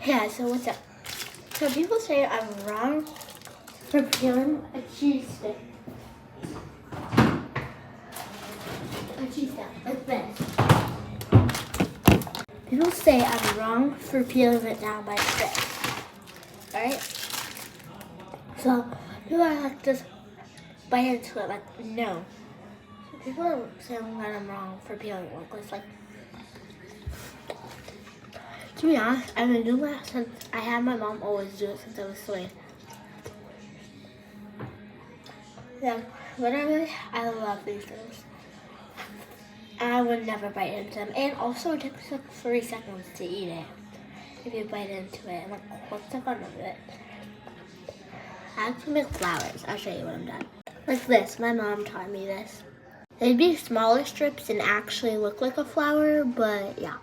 Yeah, so what's up? So people say I'm wrong for peeling a cheese stick. A cheese stick, like this. People say I'm wrong for peeling it down by fist. Alright? So people are like just bite into it, like no. So people are saying that I'm wrong for peeling it like to be honest, I've been doing that since I had my mom always do it since I was 3. Yeah, literally, I love these things. I would never bite into them. And also, it takes like 3 seconds to eat it. If you bite into it, and like, what's the fun of it? I have to make flowers. I'll show you when I'm done. Like this, my mom taught me this. They'd be smaller strips and actually look like a flower, but yeah.